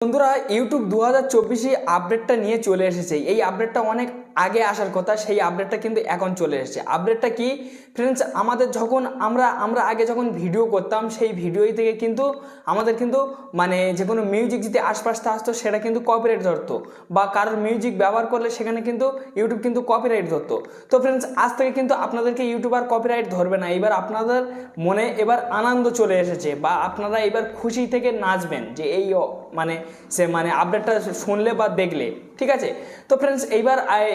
বন্ধুরা ইউটিউব 2024 আপডেটটা নিয়ে চলে এসেছে। এই আপডেটটা অনেক আগে আসার কথা, সেই আপডেটটা কিন্তু এখন চলে এসেছে। আপডেটটা কি ফ্রেন্ডস, আমাদের যখন আমরা আগে যখন ভিডিও করতাম সেই ভিডিও থেকে কিন্তু আমাদের কিন্তু মানে যে কোনো মিউজিক যদি আশপাশে আসতো সেটা কিন্তু কপিরাইট ধরতো, বা কারোর মিউজিক ব্যবহার করলে সেখানে কিন্তু ইউটিউব কিন্তু কপিরাইট ধরতো। তো ফ্রেন্ডস, আজ থেকে কিন্তু আপনাদেরকে ইউটিউব আর কপিরাইট ধরবে না। এবার আপনাদের মনে এবার আনন্দ চলে এসেছে, বা আপনারা এবার খুশি থেকে নাচবেন যে এই মানে আপডেটটা শুনলে বা দেখলে, ঠিক আছে। তো ফ্রেন্ডস,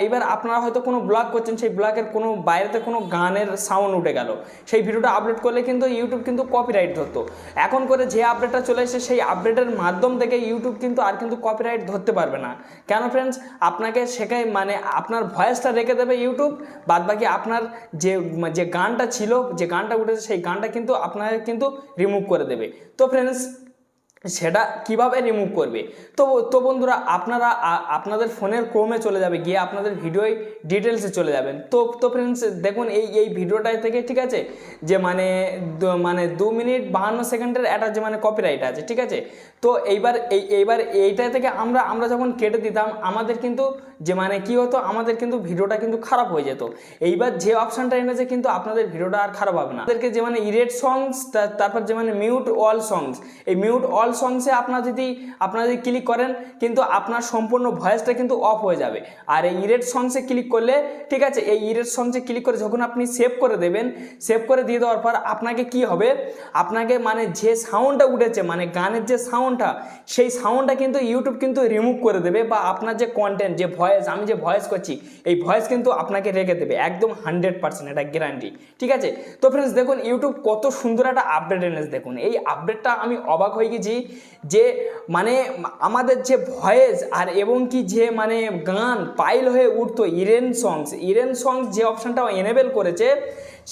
এইবার আপনারা হয়তো কোনো ব্লগ করছেন, সেই ব্লগের কোনো বাইরেতে কোনো গানের সাউন্ড উঠে গেল, সেই ভিডিওটা আপলোড করলে কিন্তু ইউটিউব কিন্তু কপিরাইট ধরতো। এখন করে যে আপডেটটা চলে এসেছে সেই আপডেটের মাধ্যম থেকে ইউটিউব কিন্তু আর কিন্তু কপিরাইট ধরতে পারবে না। কেন ফ্রেন্ডস, আপনাকে শেখায় মানে আপনার ভয়েসটা রেখে দেবে ইউটিউব, বাদবাকি আপনার যে গানটা ছিল, যে গানটা উঠেছে সেই গানটা কিন্তু আপনাকে কিন্তু রিমুভ করে দেবে। তো ফ্রেন্ডস, সেটা কিভাবে রিমুভ করবে? তো বন্ধুরা, আপনারা আপনাদের ফোনের ক্রোমে চলে যাবে, গিয়ে আপনাদের ভিডিও ডিটেলসে চলে যাবেন। তো ফ্রেন্ডস, দেখুন এই ভিডিওটা থেকে, ঠিক আছে, যে মানে 2 মিনিট 52 সেকেন্ডের একটা যে মানে কপিরাইট আছে, ঠিক আছে। তো এইবার এইটা থেকে আমরা যখন কেটে দিতাম, আমাদের কিন্তু যে মানে কি হতো, আমাদের কিন্তু ভিডিওটা কিন্তু খারাপ হয়ে যেত। এইবার যে অপশানটা এনেছে কিন্তু আপনাদের ভিডিওটা আর খারাপ হবে না। আপনাদেরকে যে মানে ইরেট সংস, তারপর যে মানে মিউট অল সংস, এই মিউট অল সংসে আপনারা যদি ক্লিক করেন কিন্তু আপনার সম্পূর্ণ ভয়েসটা কিন্তু অফ হয়ে যাবে। আর এই ইরেট সংসে ক্লিক করলে, ঠিক আছে, এই ইরেট সংসে ক্লিক করে যখন আপনি সেভ করে দেবেন, সেভ করে দিয়ে দেওয়ার পর আপনাকে কি হবে, আপনাকে মানে যে সাউন্ডটা উঠেছে, মানে গানের যে সাউন্ডটা, সেই সাউন্ডটা কিন্তু ইউটিউব কিন্তু রিমুভ করে দেবে, বা আপনার যে কন্টেন্ট, যে ভয়েস, আমি যে ভয়েস করছি এই ভয়েস কিন্তু আপনাকে রেখে দেবে একদম 100%, এটা গ্যারান্টি, ঠিক আছে। তো ফ্রেন্ডস, দেখুন ইউটিউব কত সুন্দর একটা আপডেট এনেছে। দেখুন এই আপডেটটা আমি অবাক হয়ে গেছি, যে মানে আমাদের যে ভয়েস আর এবং কি যে মানে গান পাইল হয়ে উঠতো, ইরেন সংস যে অপশানটা এনেবেল করেছে,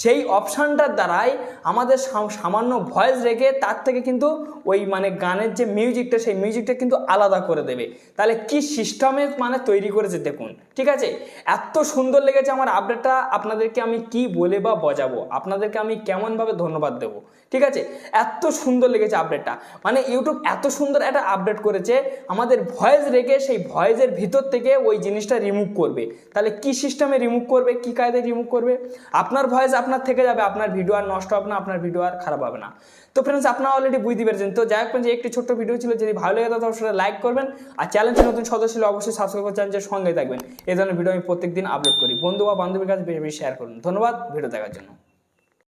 সেই অপশানটার দ্বারাই আমাদের সামান্য ভয়েস রেখে তার থেকে কিন্তু ওই মানে গানের যে মিউজিকটা, সেই মিউজিকটা কিন্তু আলাদা করে দেবে। তাহলে কি সিস্টেমে মানে তৈরি করেছে দেখুন, ঠিক আছে। এত সুন্দর লেগেছে আমার আপডেটটা, আপনাদেরকে আমি কি বলে বা বোঝাবো, আপনাদেরকে আমি কেমনভাবে ধন্যবাদ দেবো, ঠিক আছে। এত সুন্দর লেগেছে আপডেটটা, মানে ইউটিউব এত সুন্দর একটা আপডেট করেছে, আমাদের ভয়েস রেখে সেই ভয়েসের ভিতর থেকে ওই জিনিসটা রিমুভ করবে। তাহলে কি সিস্টেমে রিমুভ করবে, কি কায়দায় রিমুভ করবে? আপনার ভয়েস আপনার থেকে যাবে, আপনার ভিডিও আর নষ্ট হবে না, আপনার ভিডিও আর খারাপ হবে না। তো ফ্রেন্ডস, আপনারা অলরেডি বুঝতে পেরেছেন। তো যাই হোক, যে একটি ছোট্ট ভিডিও ছিল, যদি ভালো লাগে তাহলে অবশ্যই লাইক করবেন, আর চ্যানেলটি নতুন সদস্য হলে অবশ্যই সাবস্ক্রাইব করে চ্যানেলের সঙ্গে থাকবেন। এই ধরনের ভিডিও আমি প্রত্যেকদিন আপলোড করি। বন্ধু বা বান্ধবীর কাছে বেশি বেশি শেয়ার করুন। ধন্যবাদ ভিডিও দেখার জন্য।